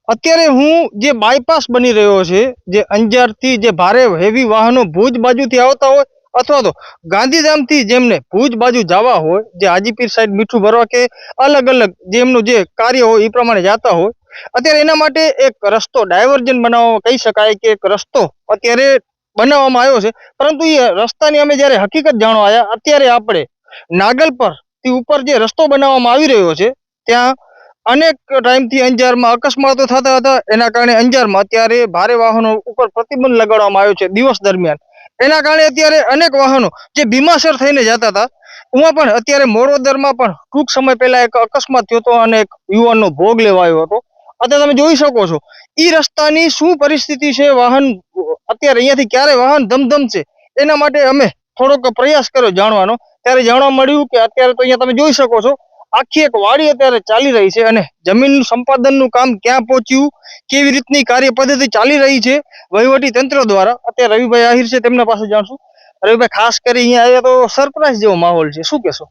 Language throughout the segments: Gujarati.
અત્યારે હું જે બાયપાસ બની રહ્યો છે, જે અંજારથી જે ભારે હેવી વાહનો ભુજ બાજુથી આવતા હોય અથવા તો ગાંધીધામથી જેમને ભુજ બાજુ જવા હોય, જે હાજીપીર સાઈડ મીઠું ભરવા કે અલગ અલગ જેમનું જે કાર્ય હોય એ પ્રમાણે જતા હોય, અત્યારે એના માટે એક રસ્તો ડાયવર્જન બનાવવા કહી શકાય કે એક રસ્તો અત્યારે બનાવવામાં આવ્યો છે. પરંતુ એ રસ્તાની અમે જ્યારે હકીકત જાણવા આવ્યા, અત્યારે આપણે નાગલ પરથી ઉપર જે રસ્તો બનાવવામાં આવી રહ્યો છે ત્યાં અનેક ટાઈમથી અંજારમાં અકસ્માતો થતા હતા. એના કારણે અંજારમાં અત્યારે ભારે વાહનો ઉપર પ્રતિબંધ લગાડવામાં આવ્યો છે દિવસ દરમિયાન. એના કારણે અત્યારે અનેક વાહનો જે બીમાસર થઈને જતા હતા, એમાં પણ અત્યારે મોડોદરમાં પણ ટૂંક સમય પહેલા એક અકસ્માત થયો હતો અને એક યુવાનનો ભોગ લેવાયો હતો. અત્યારે તમે જોઈ શકો છો ઈ રસ્તાની શું પરિસ્થિતિ છે. વાહન અત્યારે અહીંયાથી ક્યારે વાહન ધમધમશે એના માટે અમે થોડોક પ્રયાસ કર્યો જાણવાનો, ત્યારે જાણવા મળ્યું કે અત્યારે તો અહીંયા તમે જોઈ શકો છો આખી એક વાડી અત્યારે ચાલી રહી છે અને જમીનનું સંપાદનનું કામ ક્યાં પહોંચ્યું, કેવી રીતની કાર્ય પદ્ધતિ ચાલી રહી છે વહીવટી તંત્ર દ્વારા. અત્યારે રવિભાઈ આહિર છે, તેમના પાસે જાણશું. રવિભાઈ, ખાસ કરી અહીંયા આવ્યા તો સરપ્રાઈઝ જેવો માહોલ છે, શું કહેશો?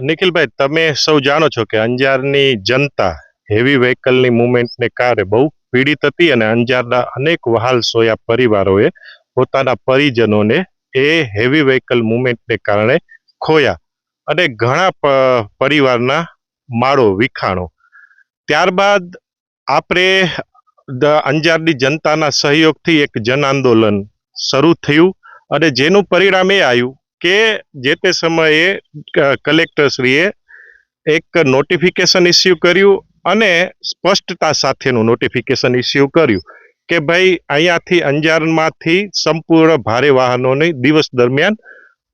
નિખિલભાઈ, તમે સૌ જાણો છો કે અંજારની જનતા હેવી વ્હીકલની મૂવમેન્ટને કારણે બહુ પીડિત હતી અને અંજારના અનેક વહાલ સોયા પરિવારોએ પોતાના પરિજનોને એ હેવી વ્હીકલ મૂવમેન્ટને કારણે ખોયા અને ઘણા પરિવારના માળો વિખાણો. ત્યારબાદ આપણે અંજારની જનતાના સહયોગથી એક જન આંદોલન શરૂ થયું અને જેનું પરિણામ એ આવ્યું કે જે તે સમયે કલેક્ટરશ્રીએ એક નોટિફિકેશન ઇસ્યુ કર્યું અને સ્પષ્ટતા સાથેનું નોટિફિકેશન ઇસ્યુ કર્યું કે ભાઈ અહીંયાથી અંજારમાંથી સંપૂર્ણ ભારે વાહનોની દિવસ દરમિયાન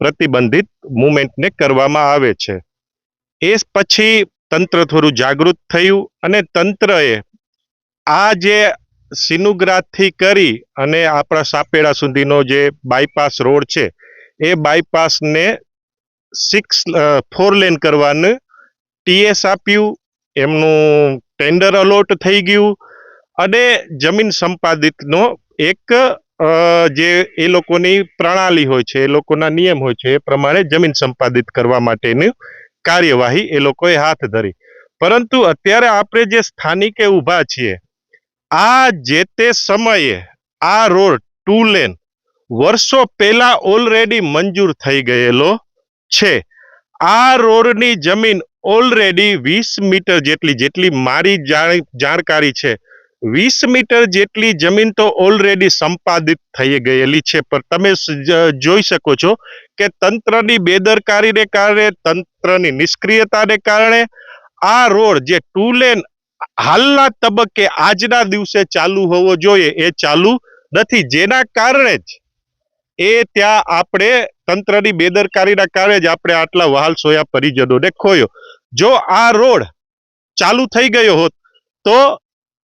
પ્રતિબંધિત મૂવમેન્ટને કરવામાં આવે છે. એ પછી તંત્ર થોડું જાગૃત થયું અને તંત્રએ આ જે સિનુગ્રાથી કરી અને આપણા સાપેડા સુધીનો જે બાયપાસ રોડ છે એ બાયપાસને 4 લેન કરવાનું ટીએસ આપ્યું. એમનું ટેન્ડર અલોટ થઈ ગયું અને જમીન સંપાદિતનો એક જે એ લોકોની પ્રણાલી હોય છે, એ લોકોના નિયમ હોય છે, એ પ્રમાણે જમીન સંપાદિત કરવા માટેની કાર્યવાહી એ લોકોએ હાથ ધરી. પરંતુ અત્યારે આપણે જે સ્થાનિકે ઊભા છીએ, આ જે તે સમયે આ રોડ 2 લેન વર્ષો પહેલા ઓલરેડી મંજૂર થઈ ગયેલો છે. આ રોડની જમીન ઓલરેડી 20 મીટર જેટલી મારી જાણકારી છે, 20 મીટર જેટલી જમીન તો ઓલરેડી સંપાદિત થઈ ગયેલી છે. પણ તમે જોઈ શકો છો કે તંત્રની બેદરકારીને કારણે, તંત્રની નિષ્ક્રિયતાને કારણે આ રોડ જે 2 લેન હાલના તબક્કે આજના દિવસે ચાલુ હોવો જોઈએ એ ચાલુ નથી, જેના કારણે જ એ ત્યાં આપણે તંત્રની બેદરકારીના કારણે જ આપણે આટલા વહાલ સોયા પરિજનોને ખોયો. જો આ રોડ ચાલુ થઈ ગયો હોત તો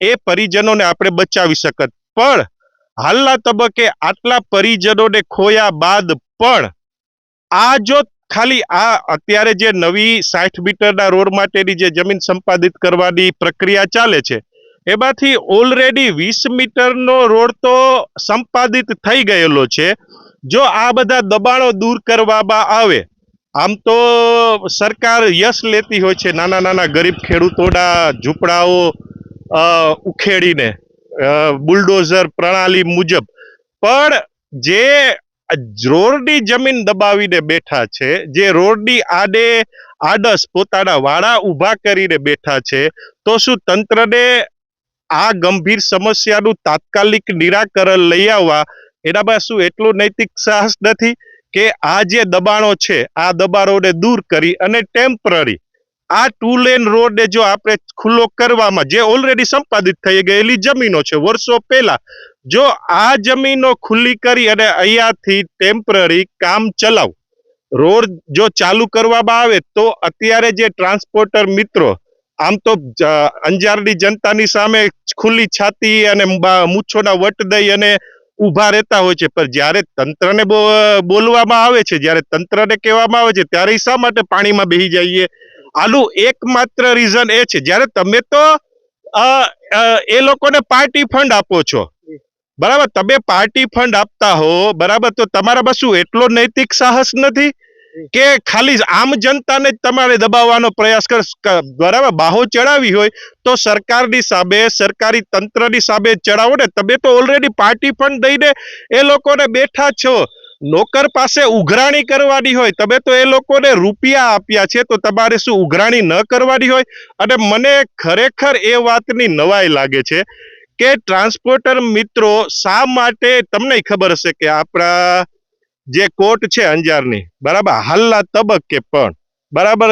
એ પરિજનોને આપણે બચાવી શકત, પણ હાલના તબક્કે આટલા પરિજનોને ખોયા બાદ પણ આ જો ખાલી આ અત્યારે જે નવી 60 મીટરના રોડ માટેની જે જમીન સંપાદિત કરવાની પ્રક્રિયા ચાલે છે એમાંથી ઓલરેડી 20 મીટરનો રોડ તો સંપાદિત થઈ ગયેલો છે. જો આ બધા દબાણો દૂર કરવામાં આવે, આમ તો સરકાર યશ લેતી હોય છે નાના નાના ગરીબ ખેડૂતોના ઝૂંપડાઓ ઉખેડીને બુલડોઝર પ્રણાલી મુજબ, પણ જે રોડની જમીન દબાવીને બેઠા છે, જે રોડની આડસ પોતાના વાડા ઊભા કરીને બેઠા છે, તો શું તંત્રને આ ગંભીર સમસ્યાનું તાત્કાલિક નિરાકરણ લઈ આવવા એનામાં શું એટલું નૈતિક સાહસ નથી કે આ જે દબાણો છે આ દબાણોને દૂર કરી અને ટેમ્પરરી આ 2 લેન રોડને જો આપણે ખુલ્લો કરવામાં, જે ઓલરેડી સંપાદિત થઈ ગયેલી જમીનો છે વર્ષો પહેલા, જો આ જમીનો ખુલ્લી કરી અને અહીંયાથી ટેમ્પરરી કામ ચલાવ રોડ જો ચાલુ કરવામાં આવે તો અત્યારે જે ટ્રાન્સપોર્ટર મિત્રો આમ તો અંજારની જનતાની સામે ખુલ્લી છાતી અને મૂછોના વટ દઈ અને ઊભા રહેતા હોય છે, પણ જ્યારે તંત્રને બોલવામાં આવે છે, જ્યારે તંત્રને કહેવામાં આવે છે ત્યારે શા માટે પાણીમાં બેસી જઈએ? આનું એકમાત્ર રીઝન એ છે, જ્યારે તમે તો એ લોકોને પાર્ટી ફંડ આપો છો, બરાબર, તમે પાર્ટી ફંડ આપતા હો, બરાબર, તો તમારામાં શું એટલો નૈતિક સાહસ નથી કે ખાલી આમ જનતાને જ તમારે દબાવવાનો પ્રયાસ બરાબર બાહો ચડાવી હોય તો સરકારની સામે સરકારી તંત્રની સામે ચડાવો ને. તમે તો ઓલરેડી પાર્ટી ફંડ દઈને એ લોકોને બેઠા છો. નોકર પાસે ઉઘરાણી કરવાની હોય, તમે તો એ લોકોને રૂપિયા આપ્યા છે, તો તમારે શું ઉઘરાણી ન કરવાની હોય? અને મને ખરેખર એ વાતની નવાઈ લાગે છે કે ટ્રાન્સપોર્ટર મિત્રો શા માટે, તમને ખબર હશે કે આપણા જે કોર્ટ છે અંજારની, બરાબર, હાલના તબક્કે પણ બરાબર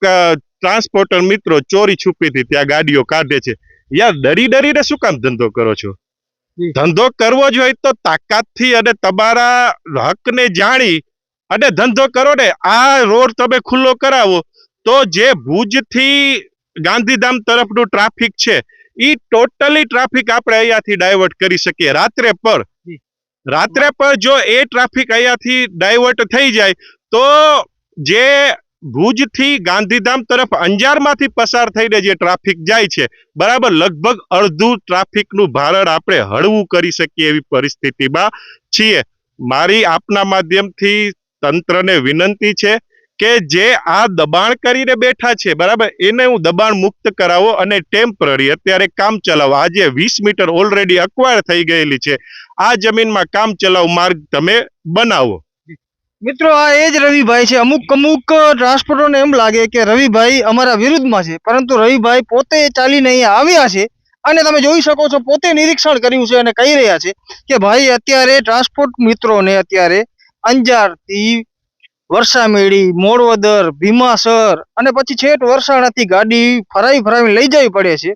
ટ્રાન્સપોર્ટર મિત્રો ચોરી છુપીથી ત્યાં ગાડીઓ કાઢે છે. યાર, ડરી ડરીને શું કામ ધંધો કરો છો? ધંધો કરવો જ હોય તો તાકાતથી અને તમારા હકને જાણી અને ધંધો કરો ને. આ રોડ તમે ખુલ્લો કરાવો તો જે ભુજથી ગાંધીધામ તરફનું ટ્રાફિક છે એ ટોટલી ટ્રાફિક આપણે અહીંયાથી ડાયવર્ટ કરી શકીએ. રાત્રે પર જો એ ટ્રાફિક અહીંયાથી ડાયવર્ટ થઈ જાય તો જે ભુજથી ગાંધીધામ તરફ અંજારમાંથી પસાર થઈને જે ટ્રાફિક જાય છે, બરાબર, લગભગ અડધું ટ્રાફિકનું ભારણ આપણે હળવું કરી શકીએ એવી પરિસ્થિતિમાં છીએ. મારી આપના માધ્યમથી તંત્રને વિનંતી છે કે જે આ દબાણ કરીને બેઠા છે, બરાબર, એને હું દબાણ મુક્ત કરાવો અને ટેમ્પરરી અત્યારે કામ ચલાવો. આજે 20 મીટર ઓલરેડી અક્વાયર થઈ ગયેલી છે. આ જમીનમાં કામ ચલાવ માર્ગ તમે બનાવો. મિત્રો, આ એ જ રવિભાઈ છે. અમુક ટ્રાન્સપોર્ટરોને એમ લાગે કે રવિભાઈ અમારા વિરુદ્ધમાં છે, પરંતુ રવિભાઈ પોતે ચાલીને અહીંયા આવ્યા છે અને તમે જોઈ શકો છો પોતે નિરીક્ષણ કર્યું છે અને કહી રહ્યા છે કે ભાઈ અત્યારે ટ્રાન્સપોર્ટ મિત્રોને અત્યારે અંજારથી વરસામેડી, મોડવદર, ભીમાસર અને પછી છેક વરસાણાથી ગાડી ફરાવી લઈ જવી પડે છે.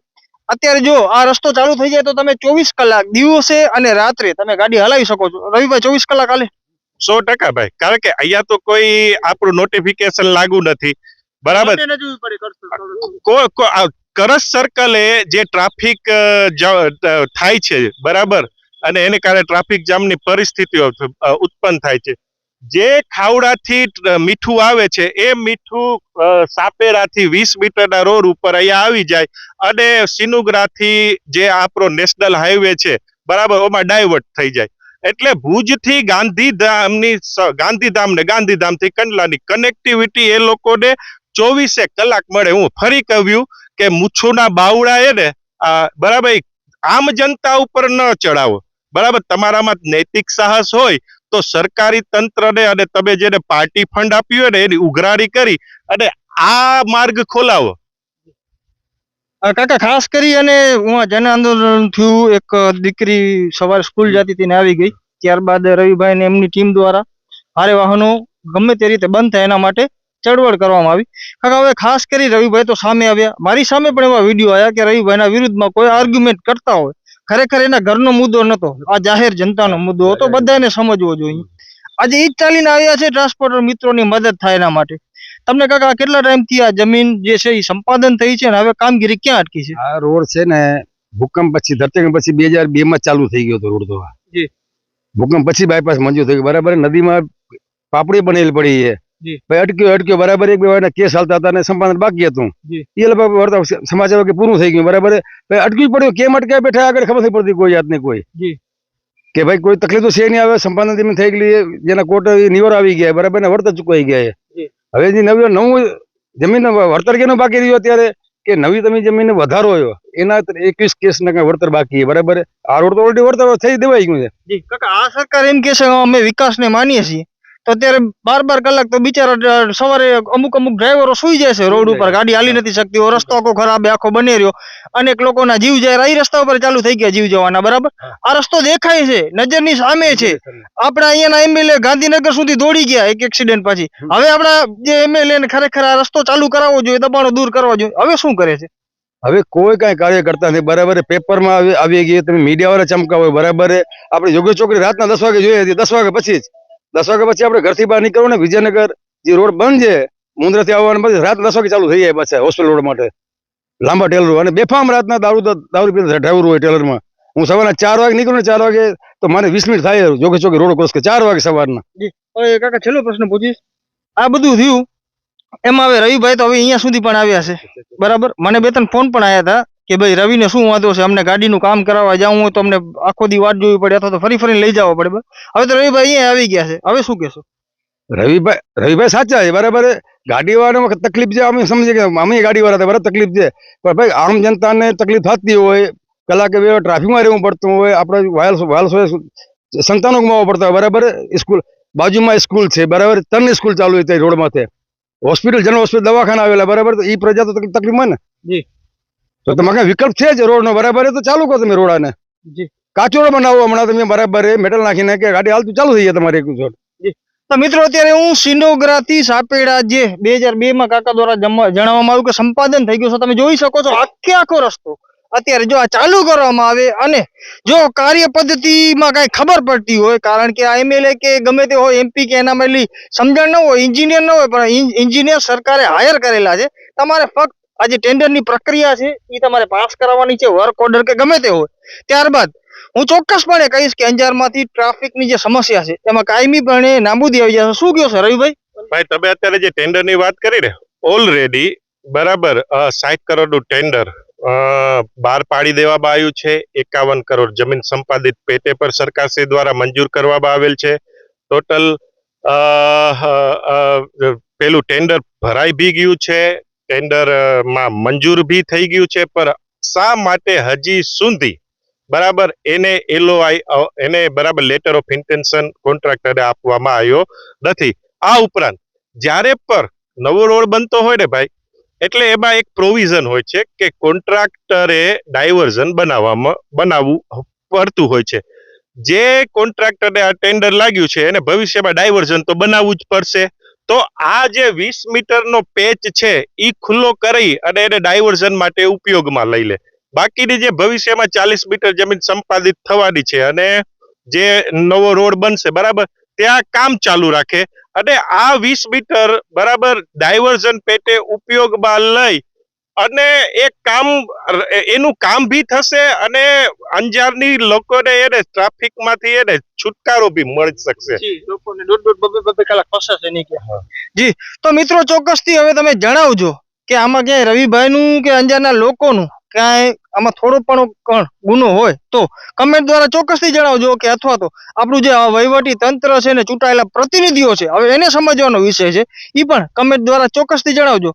અત્યારે જો આ રસ્તો ચાલુ થઈ જાય તો તમે 24 કલાક દિવસે અને રાત્રે તમે ગાડી હલાવી શકો છો. રવિભાઈ 24 કલાક હાલે? 100% ભાઈ, કારણ કે અહીંયા તો કોઈ આપણું નોટિફિકેશન લાગુ નથી, બરાબર. કરજ સર્કલે જે ટ્રાફિક થાય છે, બરાબર, અને એને કારણે ટ્રાફિક જામની પરિસ્થિતિઓ ઉત્પન્ન થાય છે. જે ખાવડાથી મીઠું આવે છે એ મીઠું સાપેરાથી 20 મીટરના રોડ ઉપર અહીંયા આવી જાય અને સિનુગ્રાથી જે આપણો નેશનલ હાઈવે છે, બરાબર, ઓમાં ડાયવર્ટ થઈ જાય. એટલે ભુજથી ગાંધીધામથી કંડલાની કનેક્ટિવિટી એ લોકોને 24 કલાક મળે. હું ફરી કહ્યું કે મૂછોના બાવડા એ ને, બરાબર, આમ જનતા ઉપર ન ચડાવો, બરાબર. તમારામાં નૈતિક સાહસ હોય તો સરકારી તંત્રને અને તમે જેને પાર્ટી ફંડ આપ્યું હોય ને એની ઉઘરાણી કરી અને આ માર્ગ ખોલાવો. કાકા, ખાસ કરી અને જન આંદોલન થયું, એક દીકરી સવારે સ્કૂલ જતી હતી ને આવી ગઈ, ત્યારબાદ રવિભાઈ ને એમની ટીમ દ્વારા ભારે વાહનો ગમે તે રીતે બંધ થાય એના માટે ચળવળ કરવામાં આવી. કાકા, હવે ખાસ કરી રવિભાઈ તો સામે આવ્યા, મારી સામે પણ એવા વિડીયો આવ્યા કે રવિભાઈના વિરુદ્ધમાં કોઈ આર્ગ્યુમેન્ટ કરતા હોય. ખરેખર એના ઘરનો મુદ્દો નતો, આ જાહેર જનતાનો મુદ્દો હતો, બધાને સમજવો જોઈએ. આજે ઈ જ ચાલીને આવ્યા છે ટ્રાન્સપોર્ટર મિત્રોની મદદ થાય એના માટે. તમને કાકા કેટલા ટાઈમથી આ જમીન જે છે એ સંપાદન થઈ છે ને હવે કામગીરી ક્યાં અટકી છે? આ રોડ છે ને ભૂકંપ પછી, ધરતીકંપ પછી 2002 માં ચાલુ થઈ ગયો હતો રોડ તો. જી. ભૂકંપ પછી બાયપાસ મંજૂર થઈ ગયું, બરાબર. નદીમાં પાપડી બનેલી પડી છે, ભાઈ અટક્યો બરાબર. એક બે વાર કેસ હાલતા હતા અને સંપાદન બાકી હતું. એ લોકો સમાચાર કે પૂરું થઈ ગયું, બરાબર. ભાઈ અટક્યું પડ્યું, કેમ અટક્યા બેઠા આગળ ખબર નહીં પડતી કોઈ જાતની કોઈ કે ભાઈ કોઈ તકલીફ તો છે નહીં. આવે સંપાદન જમીન થઈ ગઈ, જેના કોર્ટ નિવર આવી ગયા, બરાબર, ને વળતર ચૂકવાઈ ગયા. હવે જે નવું જમીન વળતર કેનું બાકી રહ્યું અત્યારે કે નવી તમે જમીન વધારો એના 21 કેસ ના વળતર બાકી છે, બરાબર. આ રોડ તો ઓલરેડી વળતર થઈ દેવાઈ ગયું છે. કાકા, આ સરકાર એમ કે છે અમે વિકાસને માનીએ છીએ, તો અત્યારે 12 કલાક તો બિચારા સવારે અમુક ડ્રાઈવરો સુઈ જાય છે રોડ ઉપર, ગાડી હાલી નથી શકતી, રસ્તો આખો ખરાબ આખો બની રહ્યો, અનેક લોકોના જીવ જાય. આ રસ્તા ઉપર ચાલુ થઈ ગયા જીવ જવાના, બરાબર. આ રસ્તો દેખાય છે, નજરની સામે છે. આપણા અહીંયાના એમએલએ ગાંધીનગર સુધી દોડી ગયા એક એક્સિડન્ટ પછી. હવે આપણા જે એમએલએ ને ખરેખર આ રસ્તો ચાલુ કરાવવો જોઈએ, દબાણો દૂર કરવા જોઈએ, હવે શું કરે છે? હવે કોઈ કઈ કાર્ય કરતા નથી, બરાબર. પેપરમાં આવી ગઈ, તમે મીડિયા વાળા ચમકાવો, બરાબર. આપણે યોગ્ય ચોકડી રાતના 10 વાગે જોઈએ હતી, 10 વાગે પછી જ 10 વાગે પછી આપણે ઘરથી બહાર નીકળવું ને વિજયનગર જે રોડ બંધ છે મુન્દ્રાથી આવવાનું, પછી રાત 10 વાગે ચાલુ થઈ જાય પાછા હોસ્પિટલ રોડ માટે લાંબા ટેલરો. અને બેફામ રાતના દારૂ પીને ડ્રાઈવર હોય ટેલરમાં. હું સવારના 4 વાગે નીકળું ને 4 વાગે તો મને 20 મિનિટ થાય જોકે ચોકે રોડ ક્રોસ કે 4 વાગે સવારના. હવે કાકા છેલ્લો પ્રશ્ન પૂછીશ, આ બધું થયું એમાં હવે રવિભાઈ તો હવે અહીંયા સુધી પણ આવ્યા છે, બરાબર. મને 2-3 ફોન પણ આવ્યા હતા કે ભાઈ રવિને શું વાંધો છે, અમને ગાડીનું કામ કરાવવા જવું હોય તો અમને આખો દી વાટ જોવી પડે અથવા તો ફરીને લઈ જવો પડે. હવે તો રવિભાઈ અહીંયા આવી ગયા છે, હવે શું કહેશો? રવિભાઈ સાચા છે બરાબર છે. ગાડીવાળાને તકલીફ છે અમે સમજીએ કે અમે ગાડીવાળા હતા બરાબર તકલીફ છે, પણ ભાઈ આમ જનતાને તકલીફ થતી હોય, કલાકે બે ટ્રાફિકમાં રહેવું પડતું હોય, આપણે વાયલ્સ સંતાનો ગુમાવવા પડતા હોય બરાબર. સ્કૂલ બાજુમાં સ્કૂલ છે બરાબર, 3 સ્કૂલ ચાલુ હતી રોડમાંથી, હોસ્પિટલ જનરલ હોસ્પિટલ દવાખાના આવેલા બરાબર, તો એ પ્રજા તો તકલીફ માં ને જી. તો તમારે વિકલ્પ છે જ રોડનો બરાબર, તો ચાલુ કરો તમે રોડાને. જી. કાચો રોડ બનાવો હમણાં તમે બરાબર, મેટલ નાખીને કે ગાડી હાલતું ચાલુ થઈ જાય તમારે એક જોડ. તો મિત્રો અત્યારે હું સિનોગ્રાથી સાપેડા જે 2002 માં કાકા દ્વારા જણાવવામાં આવ્યું કે સંપાદન થઈ ગયું છે, તમે જોઈ શકો છો આખો રસ્તો અત્યારે જો આ ચાલુ કરવામાં આવે અને જો કાર્ય પદ્ધતિમાં કઈ ખબર પડતી હોય, કારણ કે આ એમએલએ કે ગમે તે હોય એમપી કે એનામાં એટલી સમજણ ન હોય, એન્જિનિયર ન હોય, પણ એન્જિનિયર સરકારે હાયર કરેલા છે. તમારે ફક્ત આ જે ટેન્ડરની પ્રક્રિયા છે એ તમારે પાસ કરાવવાની છે, વર્ક ઓર્ડર કે ગમે તે હોય. ત્યારબાદ હું ચોક્કસપણે કહીશ કે અંજારમાંથી ટ્રાફિકની જે સમસ્યા છે એમાં કાયમીપણે નાબૂદી આવી જશે. શું કહો છો રવિભાઈ? ભાઈ તમે અત્યારે જે ટેન્ડરની વાત કરી ને, ઓલરેડી બરાબર 60 કરોડનું ટેન્ડર બહાર પાડી દેવામાં આવ્યું છે. 51 કરોડ જમીન સંપાદિત પેટે પર સરકારશ્રી દ્વારા મંજૂર કરવામાં આવેલ છે. ટોટલ પેલું ટેન્ડર ભરાઈ બી ગયું છે, ટેન્ડર માં મંજૂર બી થઈ ગયું છે, પણ શા માટે હજી સુધી બરાબર એને LOI એને બરાબર લેટર ઓફ ઇન્ટેન્શન કોન્ટ્રાક્ટરે આપવામાં આવ્યો નથી. આ ઉપરાંત જ્યારે પણ નવો રોડ બનતો હોય ને ભાઈ, એટલે એમાં એક પ્રોવિઝન હોય છે કે કોન્ટ્રાક્ટરે ડાયવર્ઝન બનાવવું પડતું હોય છે. જે કોન્ટ્રાક્ટરને આ ટેન્ડર લાગ્યું છે એને ભવિષ્યમાં ડાયવર્ઝન તો બનાવવું જ પડશે. તો આ જે 20 મીટરનો પેચ છે એ ખુલ્લો કરી અને એને ડાયવર્ઝન માટે ઉપયોગમાં લઈ લે. બાકીની જે ભવિષ્યમાં 40 મીટર જમીન સંપાદિત થવાની છે અને જે નવો રોડ બનશે બરાબર, ત્યાં કામ ચાલુ રાખે અને આ 20 મીટર બરાબર ડાયવર્ઝન પેટે ઉપયોગમાં લઈ અને એનું કામ બી થશે અને અંજારની લોકોને એને ટ્રાફિકમાંથી એને છુટકારો બી મળી શકશે. લોકોને 1.5-2 કલાક ફસાશે નહીં કે. જી. તો મિત્રો ચોક્કસથી હવે તમે જણાવજો કે આમાં ક્યાંય રવિભાઈનું કે અંજારના લોકોનું ક્યાંય આમાં થોડો પણ ગુનો હોય તો કમેન્ટ દ્વારા ચોક્કસથી જણાવજો, કે અથવા તો આપણું જે વહીવટી તંત્ર છે ને ચૂંટાયેલા પ્રતિનિધિઓ છે હવે એને સમજવાનો વિષય છે, એ પણ કમેન્ટ દ્વારા ચોક્કસથી જણાવજો.